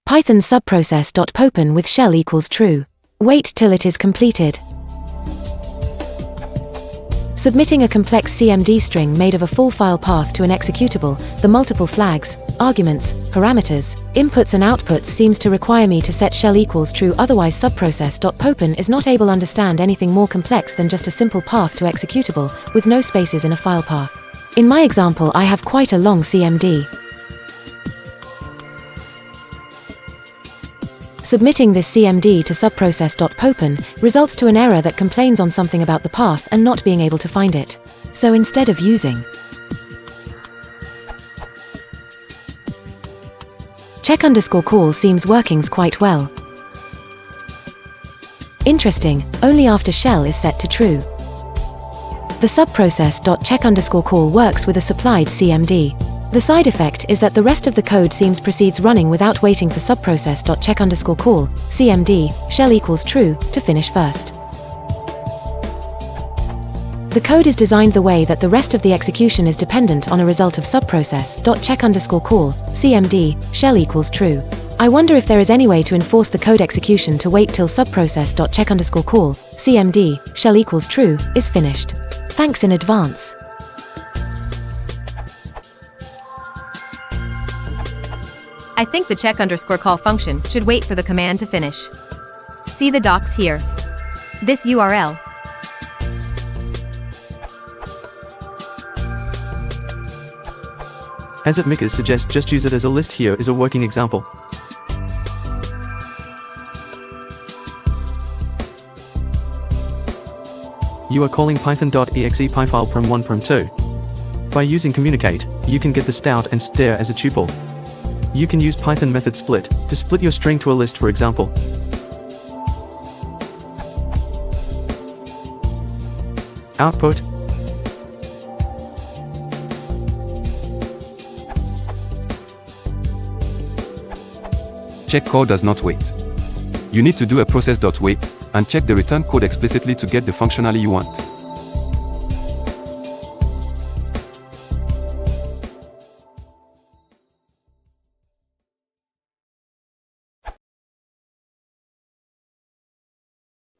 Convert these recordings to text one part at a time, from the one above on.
Python Subprocess.Popen with Shell equals true. Wait till it is completed. Submitting a complex CMD string made of a full file path to an executable, the multiple flags, arguments, parameters, inputs and outputs seems to require me to set shell equals true, otherwise Subprocess.Popen is not able to understand anything more complex than just a simple path to executable, with no spaces in a file path. In my example I have quite a long CMD. Submitting this CMD to Subprocess.Popen results to an error that complains on something about the path and not being able to find it. So instead of using check_call seems workings quite well. Interesting, only after shell is set to true. The subprocess.check_call works with a supplied CMD. The side effect is that the rest of the code seems proceeds running without waiting for subprocess.check_call, CMD, shell equals true, to finish first. The code is designed the way that the rest of the execution is dependent on a result of subprocess.check_call, CMD, shell equals true. I wonder if there is any way to enforce the code execution to wait till subprocess.check_call, CMD, shell equals true, is finished. Thanks in advance. I think the check_call function should wait for the command to finish. See the docs here. This URL. As makers suggest, just use it as a list. Here is a working example. You are calling python.exe pyfile prim1 prim2. By using communicate, you can get the stout and str as a tuple. You can use Python method split to split your string to a list, for example. Output. Check call does not wait. You need to do a process.wait and check the return code explicitly to get the functionality you want.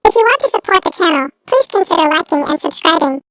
If you want to support the channel, please consider liking and subscribing.